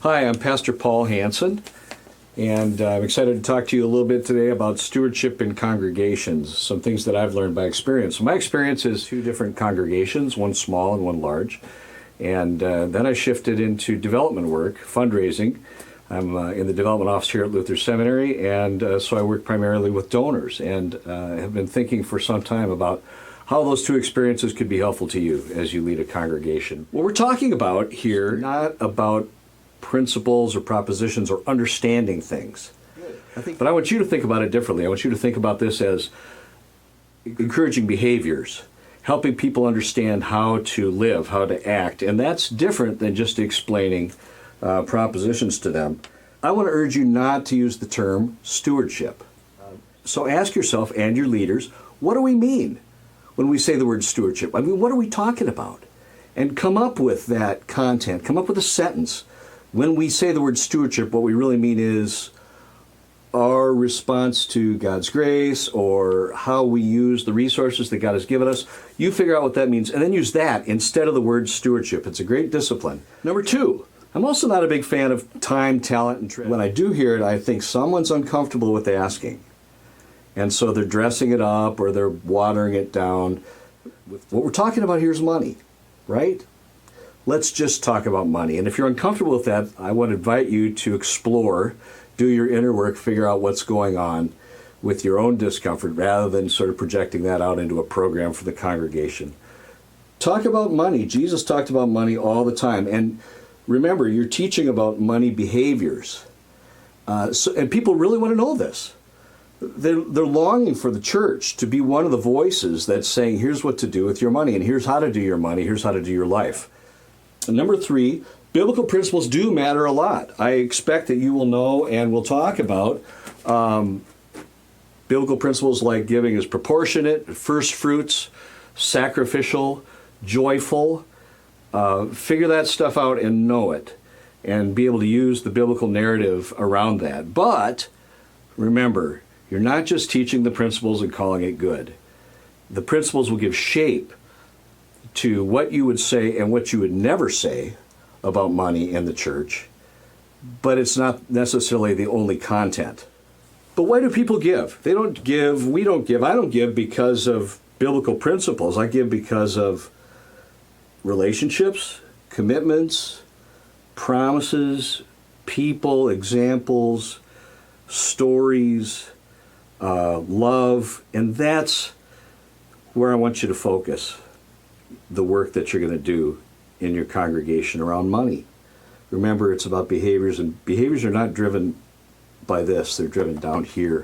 Hi, I'm Pastor Paul Hansen, and I'm excited to talk to you a little bit today about stewardship in congregations, some things that I've learned by experience. So my experience is two different congregations, one small and one large, and then I shifted into development work, fundraising. I'm in the development office here at Luther Seminary, and so I work primarily with donors, and have been thinking for some time about how those two experiences could be helpful to you as you lead a congregation. What we're talking about here, not about principles or propositions or understanding things. But I want you to think about it differently. I want you to think about this as encouraging behaviors, helping people understand how to live, how to act. And that's different than just explaining propositions to them. I want to urge you not to use the term stewardship. So ask yourself and your leaders, what do we mean when we say the word stewardship? I mean, what are we talking about? And come up with that content, come up with a sentence. When we say the word stewardship, what we really mean is our response to God's grace or how we use the resources that God has given us. You figure out what that means and then use that instead of the word stewardship. It's a great discipline. Number two, I'm also not a big fan of time, talent, and trade. When I do hear it, I think someone's uncomfortable with asking. And so they're dressing it up or they're watering it down. What we're talking about here is money, right? Let's just talk about money. And if you're uncomfortable with that, I want to invite you to explore, do your inner work, figure out what's going on with your own discomfort rather than sort of projecting that out into a program for the congregation. Talk about money. Jesus talked about money all the time. And remember, you're teaching about money behaviors. And people really want to know this. They're longing for the church to be one of the voices that's saying, here's what to do with your money, and here's how to do your money, here's how to do your life. And number three, biblical principles do matter a lot. I expect that you will know and we'll talk about biblical principles like giving is proportionate, first fruits, sacrificial, joyful. Figure that stuff out and know it and be able to use the biblical narrative around that. But remember, you're not just teaching the principles and calling it good. The principles will give shape to what you would say and what you would never say about money in the church, but it's not necessarily the only content. But why do people give? They don't give, we don't give, I don't give because of biblical principles. I give because of relationships, commitments, promises, people, examples, stories, love, and that's where I want you to focus the work that you're going to do in your congregation around money. Remember, it's about behaviors, and behaviors are not driven by this. They're driven down here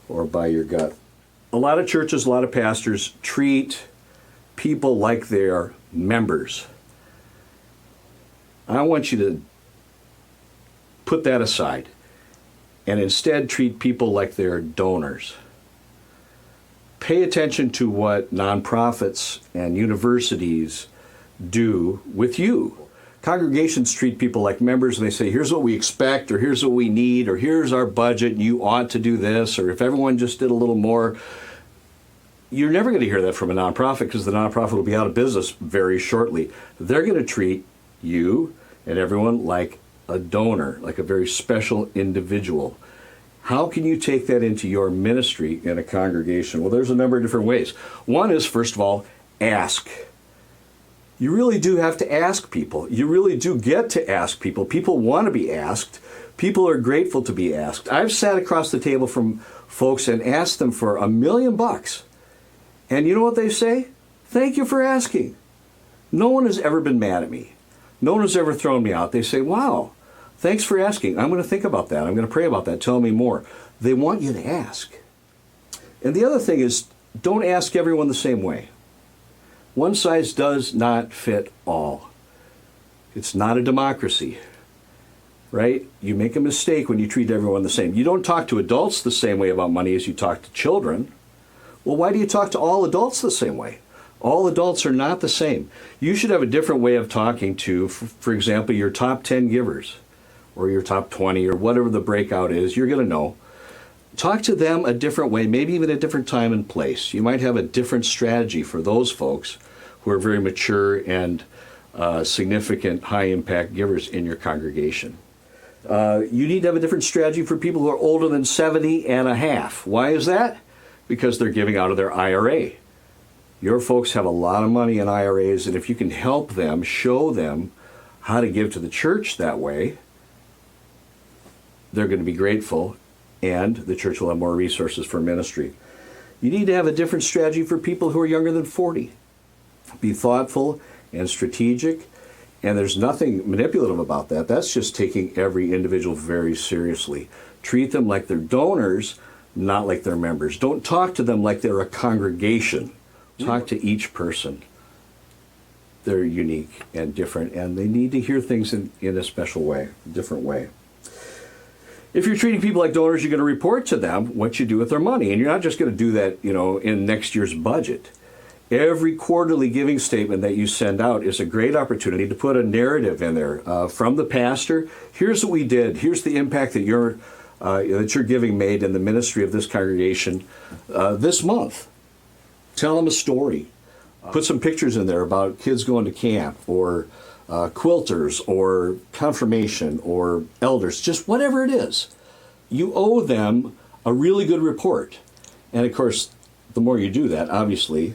or by your gut. A lot of churches, a lot of pastors treat people like they're members. I want you to put that aside and instead treat people like they're donors. Pay attention to what nonprofits and universities do with you. Congregations treat people like members and they say, here's what we expect, or here's what we need, or here's our budget, and you ought to do this, or if everyone just did a little more. You're never going to hear that from a nonprofit because the nonprofit will be out of business very shortly. They're going to treat you and everyone like a donor, like a very special individual. How can you take that into your ministry in a congregation? Well, there's a number of different ways. One is, first of all, ask. You really do have to ask people. You really do get to ask people. People want to be asked. People are grateful to be asked. I've sat across the table from folks and asked them for $1 million. And you know what they say? Thank you for asking. No one has ever been mad at me. No one has ever thrown me out. They say, wow, thanks for asking. I'm going to think about that. I'm going to pray about that. Tell me more. They want you to ask. And the other thing is, don't ask everyone the same way. One size does not fit all. It's not a democracy, right? You make a mistake when you treat everyone the same. You don't talk to adults the same way about money as you talk to children. Well, why do you talk to all adults the same way? All adults are not the same. You should have a different way of talking to, for example, your top 10 givers or your top 20 or whatever the breakout is. You're going to know. Talk to them a different way, maybe even a different time and place. You might have a different strategy for those folks who are very mature and significant high-impact givers in your congregation. You need to have a different strategy for people who are older than 70 and a half. Why is that? Because they're giving out of their IRA. Your folks have a lot of money in IRAs, and if you can help them, show them how to give to the church that way, they're going to be grateful, and the church will have more resources for ministry. You need to have a different strategy for people who are younger than 40. Be thoughtful and strategic, and there's nothing manipulative about that. That's just taking every individual very seriously. Treat them like they're donors, not like they're members. Don't talk to them like they're a congregation. Talk to each person. They're unique and different, and they need to hear things in a special way, different way. If you're treating people like donors, you're going to report to them what you do with their money, and you're not just going to do that, in next year's budget. Every quarterly giving statement that you send out is a great opportunity to put a narrative in there from the pastor. Here's what we did. Here's the impact that your giving made in the ministry of this congregation this month. Tell them a story. Put some pictures in there about kids going to camp, or quilters, or confirmation, or elders, just whatever it is. You owe them a really good report. And of course, the more you do that, obviously,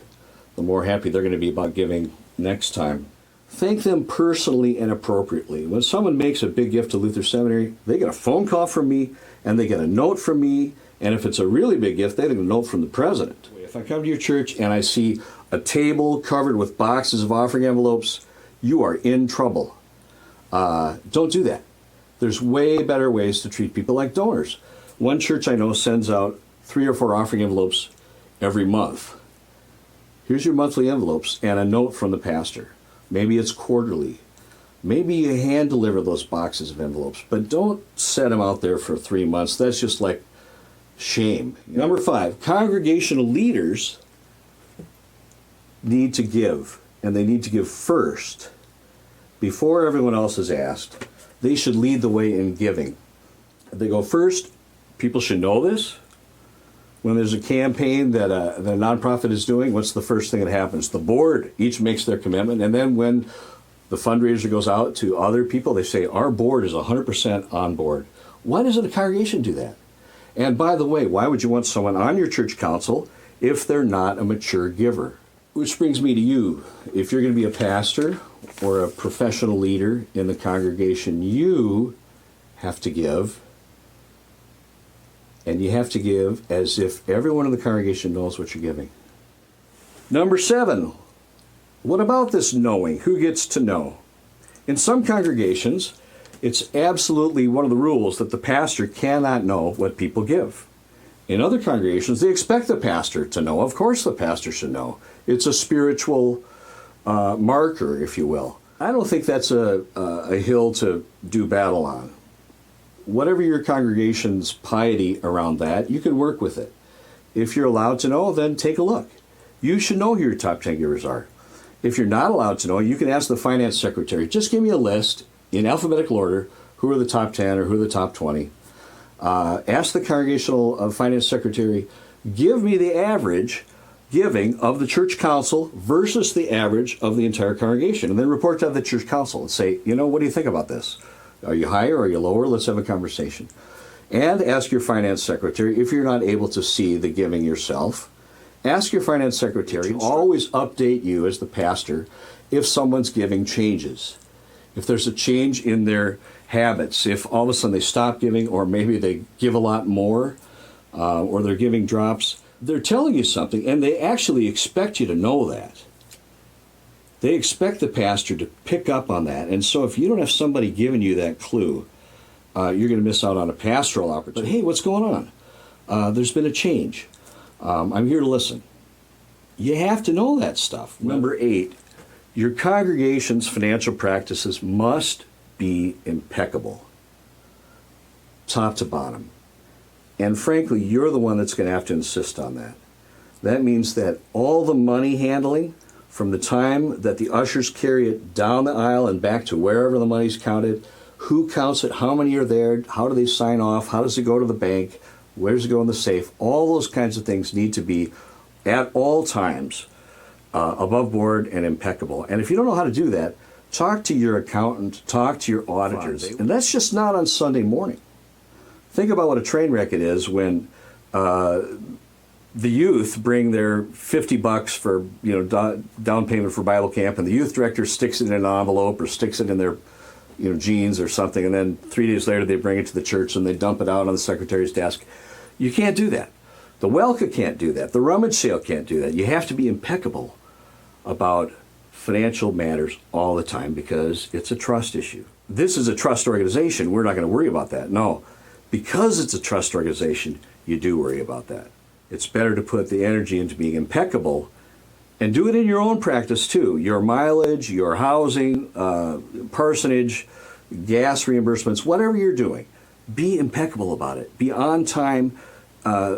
the more happy they're going to be about giving next time. Thank them personally and appropriately. When someone makes a big gift to Luther Seminary, they get a phone call from me, and they get a note from me, and if it's a really big gift, they get a note from the president. If I come to your church and I see a table covered with boxes of offering envelopes, you are in trouble. Don't do that. There's way better ways to treat people like donors. One church I know sends out 3 or 4 offering envelopes every month. Here's your monthly envelopes and a note from the pastor. Maybe it's quarterly. Maybe you hand deliver those boxes of envelopes, but don't set them out there for 3 months. That's just like shame. Number 5, congregational leaders need to give, and they need to give first. Before everyone else is asked, they should lead the way in giving. They go first. People should know this. When there's a campaign that a nonprofit is doing, what's the first thing that happens? The board each makes their commitment, and then when the fundraiser goes out to other people, they say, our board is 100% on board. Why doesn't a congregation do that? And by the way, why would you want someone on your church council if they're not a mature giver? Which brings me to you. If you're going to be a pastor or a professional leader in the congregation, you have to give. And you have to give as if everyone in the congregation knows what you're giving. Number 7, what about this knowing? Who gets to know? In some congregations, it's absolutely one of the rules that the pastor cannot know what people give. In other congregations, they expect the pastor to know. Of course the pastor should know. It's a spiritual marker, if you will. I don't think that's a hill to do battle on. Whatever your congregation's piety around that, you can work with it. If you're allowed to know, then take a look. You should know who your top 10 givers are. If you're not allowed to know, you can ask the finance secretary, just give me a list in alphabetical order, who are the top 10 or who are the top 20. Ask the congregational finance secretary, give me the average giving of the church council versus the average of the entire congregation, and then report to the church council and say, what do you think about this? Are you higher or are you lower? Let's have a conversation. And ask your finance secretary, if you're not able to see the giving yourself, ask your finance secretary to always update you as the pastor if someone's giving changes. If there's a change in their habits, if all of a sudden they stop giving, or maybe they give a lot more, or their giving drops, they're telling you something, and they actually expect you to know that. They expect the pastor to pick up on that. And so if you don't have somebody giving you that clue, you're going to miss out on a pastoral opportunity. But hey, what's going on? There's been a change. I'm here to listen. You have to know that stuff. Number 8, your congregation's financial practices must be impeccable, top to bottom. And frankly, you're the one that's going to have to insist on that. That means that all the money handling, from the time that the ushers carry it down the aisle and back to wherever the money's counted, who counts it, how many are there, how do they sign off, how does it go to the bank, where does it go in the safe, all those kinds of things need to be at all times above board and impeccable. And if you don't know how to do that, Talk to your accountant, talk to your auditors. And that's just not on Sunday morning. Think about what a train wreck it is when the youth bring their $50 for down payment for Bible camp, and the youth director sticks it in an envelope or sticks it in their jeans or something, and then 3 days later they bring it to the church and they dump it out on the secretary's desk. You can't do that. The Welka can't do that. The rummage sale can't do that. You have to be impeccable about financial matters all the time because it's a trust issue. This is a trust organization. We're not going to worry about that. No, because it's a trust organization, you do worry about that. It's better to put the energy into being impeccable and do it in your own practice too. Your mileage, your housing, parsonage, gas reimbursements, whatever you're doing, be impeccable about it. Be on time.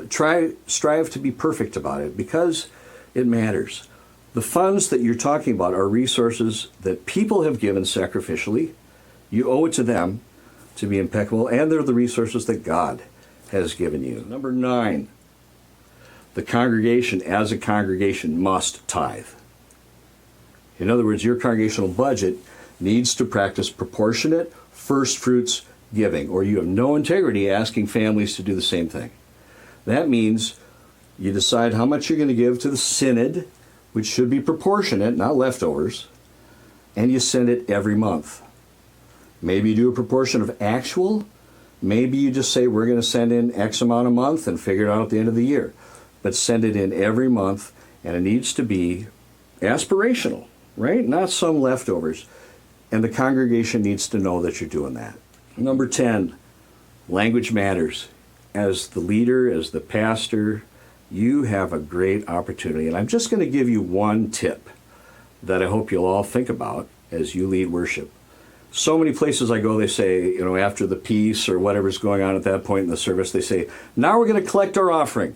Strive to be perfect about it because it matters. The funds that you're talking about are resources that people have given sacrificially. You owe it to them to be impeccable, and they're the resources that God has given you. Number 9, the congregation as a congregation must tithe. In other words, your congregational budget needs to practice proportionate first fruits giving, or you have no integrity asking families to do the same thing. That means you decide how much you're going to give to the synod, which should be proportionate, not leftovers, and you send it every month. Maybe you do a proportion of actual. Maybe you just say we're going to send in X amount a month and figure it out at the end of the year. But send it in every month, and it needs to be aspirational, right? Not some leftovers. And the congregation needs to know that you're doing that. Number 10, language matters. As the leader, as the pastor, you have a great opportunity. And I'm just going to give you one tip that I hope you'll all think about as you lead worship. So many places I go, they say, after the peace or whatever's going on at that point in the service, they say, now we're going to collect our offering.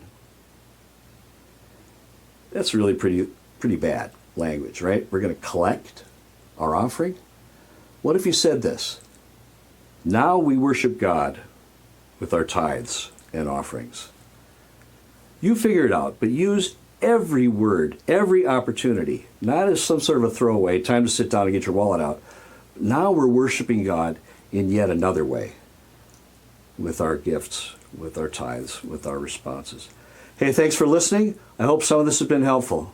That's really pretty bad language, right? We're going to collect our offering. What if you said this? Now we worship God with our tithes and offerings. You figure it out, but use every word, every opportunity, not as some sort of a throwaway, time to sit down and get your wallet out. Now we're worshiping God in yet another way with our gifts, with our tithes, with our responses. Hey, thanks for listening. I hope some of this has been helpful.